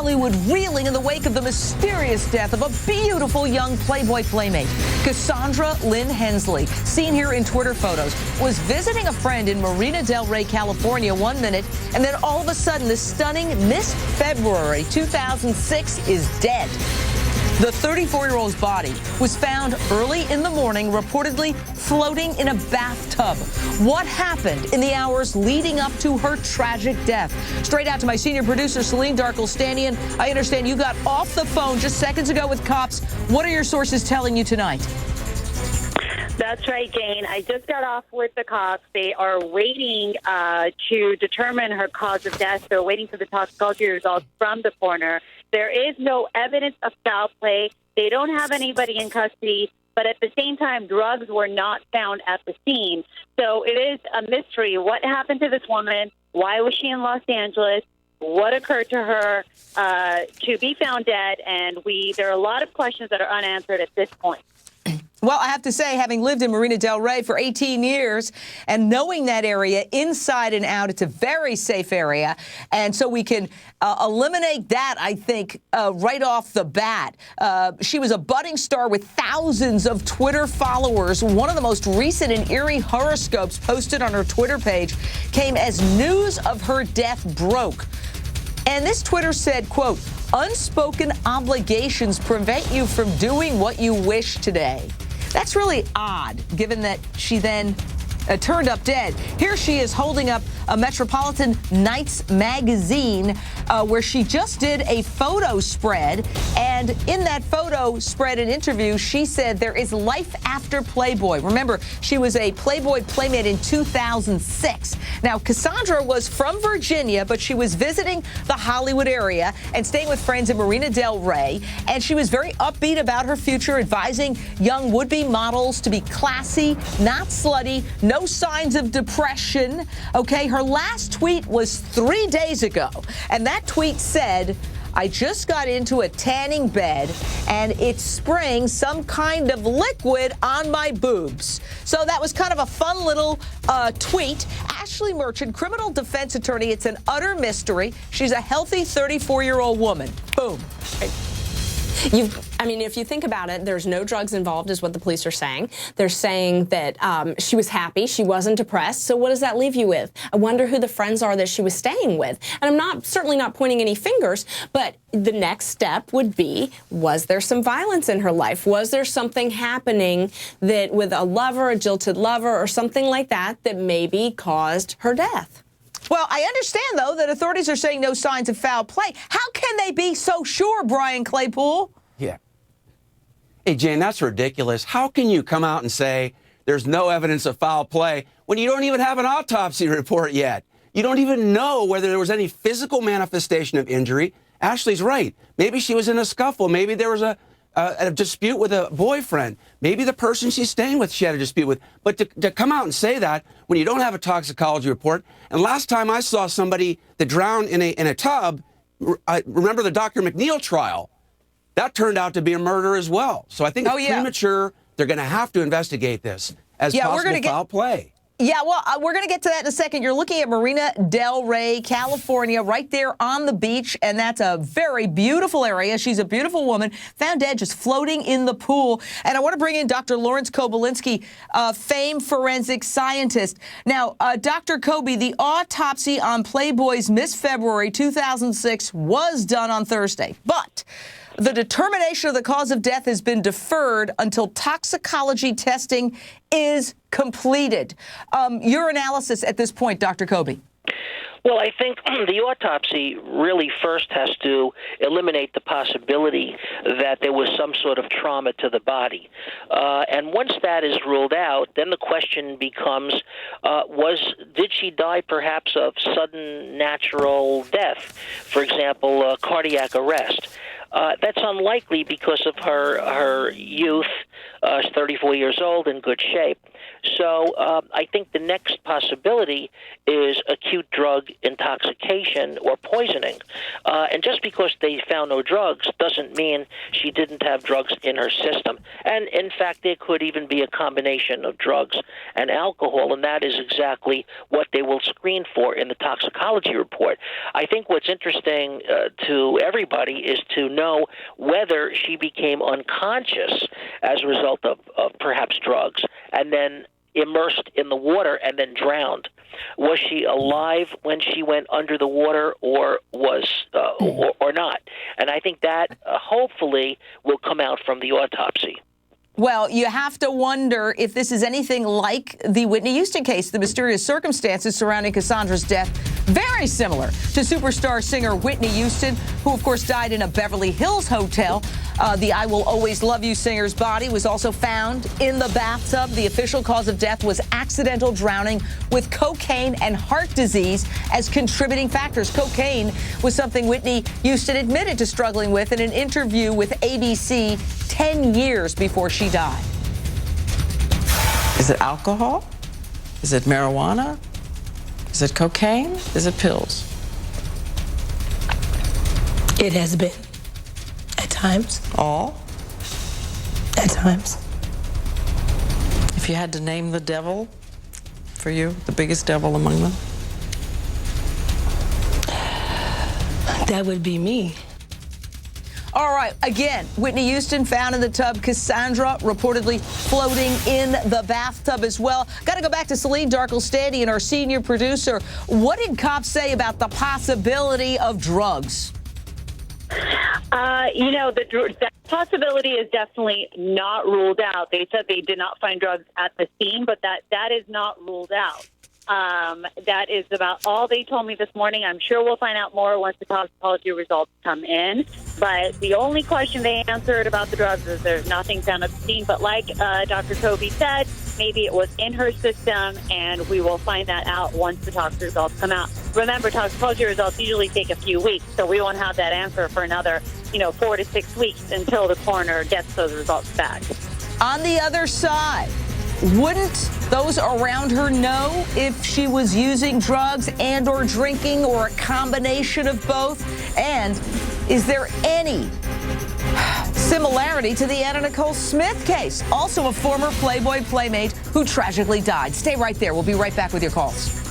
Hollywood reeling in the wake of the mysterious death of a beautiful young Playboy playmate. Cassandra Lynn Hensley, seen here in Twitter photos, was visiting a friend in Marina Del Rey, California 1 minute, and then all of a sudden this stunning Miss February 2006 is dead. The 34-year-old's body was found early in the morning, reportedly floating in a bathtub. What happened in the hours leading up to her tragic death? Straight out to my senior producer, Celine Darkle-Stanian. I understand you got off the phone just seconds ago with cops. What are your sources telling you tonight? That's right, Jane. I just got off with the cops. They are waiting to determine her cause of death. They're waiting for the toxicology results from the coroner. There is no evidence of foul play. They don't have anybody in custody, but at the same time, drugs were not found at the scene. So it is a mystery. What happened to this woman? Why was she in Los Angeles? What occurred to her to be found dead? And there are a lot of questions that are unanswered at this point. Well, I have to say, having lived in Marina Del Rey for 18 years and knowing that area inside and out, it's a very safe area. And so we can eliminate that, I think, right off the bat. She was a budding star with thousands of Twitter followers. One of the most recent and eerie horoscopes posted on her Twitter page came as news of her death broke. And this Twitter said, quote, "Unspoken obligations prevent you from doing what you wish today." That's really odd, given that she then turned up dead. Here she is holding up a Metropolitan Nights magazine where she just did a photo spread. And in that photo spread and interview, she said there is life after Playboy. Remember, she was a Playboy playmate in 2006. Now, Cassandra was from Virginia, but she was visiting the Hollywood area and staying with friends in Marina Del Rey. And she was very upbeat about her future, advising young would-be models to be classy, not slutty, no signs of depression. Okay, her last tweet was 3 days ago, and that tweet said, "I just got into a tanning bed, and it's spraying some kind of liquid on my boobs." So that was kind of a fun little tweet. Ashley Merchant, criminal defense attorney. It's an utter mystery. She's a healthy 34-year-old woman. Boom. I mean, if you think about it, there's no drugs involved is what the police are saying. They're saying that she was happy, she wasn't depressed. So what does that leave you with? I wonder who the friends are that she was staying with. And I'm certainly not pointing any fingers, but the next step would be, was there some violence in her life? Was there something happening that with a lover, a jilted lover, or something like that that maybe caused her death? Well, I understand, though, that authorities are saying no signs of foul play. How can they be so sure, Brian Claypool? Yeah. Hey, Jane, that's ridiculous. How can you come out and say there's no evidence of foul play when you don't even have an autopsy report yet? You don't even know whether there was any physical manifestation of injury. Ashley's right. Maybe she was in a scuffle. Maybe there was a dispute with a boyfriend. Maybe the person she's staying with she had a dispute with. But to come out and say that when you don't have a toxicology report, and last time I saw somebody that drowned in a tub, I remember the Dr. McNeil trial. That turned out to be a murder as well. So I think it's premature. They're going to have to investigate this as possible foul play. Yeah, well, we're going to get to that in a second. You're looking at Marina Del Rey, California, right there on the beach, and that's a very beautiful area. She's a beautiful woman, found dead just floating in the pool. And I want to bring in Dr. Lawrence Kobylsky, famed forensic scientist. Now, Dr. Kobe, the autopsy on Playboy's Miss February 2006 was done on Thursday, but the determination of the cause of death has been deferred until toxicology testing is completed. Your analysis at this point, Dr. Kobe. Well, I think the autopsy really first has to eliminate the possibility that there was some sort of trauma to the body. And once that is ruled out, then the question becomes, did she die perhaps of sudden natural death? For example, cardiac arrest. That's unlikely because of her youth. She's 34 years old, in good shape. So I think the next possibility is acute drug intoxication or poisoning. And just because they found no drugs doesn't mean she didn't have drugs in her system. And, in fact, there could even be a combination of drugs and alcohol, and that is exactly what they will screen for in the toxicology report. I think what's interesting to everybody is to know whether she became unconscious as a result of perhaps drugs and then immersed in the water and then drowned. Was she alive when she went under the water, or was or not? And I think that hopefully will come out from the autopsy. Well, you have to wonder if this is anything like the Whitney Houston case. The mysterious circumstances surrounding Cassandra's death, very similar to superstar singer Whitney Houston, who, of course, died in a Beverly Hills hotel. The I Will Always Love You singer's body was also found in the bathtub. The official cause of death was accidental drowning with cocaine and heart disease as contributing factors. Cocaine was something Whitney Houston admitted to struggling with in an interview with ABC 10 years before she died. Is it alcohol? Is it marijuana? Is it cocaine? Is it pills? It has been. At times. All? At times. If you had to name the devil for you, the biggest devil among them? That would be me. All right, again, Whitney Houston found in the tub, Cassandra reportedly floating in the bathtub as well. Got to go back to Celine Darkle-Standy, our senior producer. What did cops say about the possibility of drugs? The possibility is definitely not ruled out. They said they did not find drugs at the scene, but that is not ruled out. That is about all they told me this morning. I'm sure we'll find out more once the toxicology results come in. But the only question they answered about the drugs is there's nothing found at the scene. But like Dr. Toby said, maybe it was in her system, and we will find that out once the tox results come out. Remember, toxicology results usually take a few weeks, so we won't have that answer for another, 4 to 6 weeks until the coroner gets those results back. On the other side, wouldn't those around her know if she was using drugs and or drinking or a combination of both? And is there any similarity to the Anna Nicole Smith case, also a former Playboy playmate who tragically died? Stay right there. We'll be right back with your calls.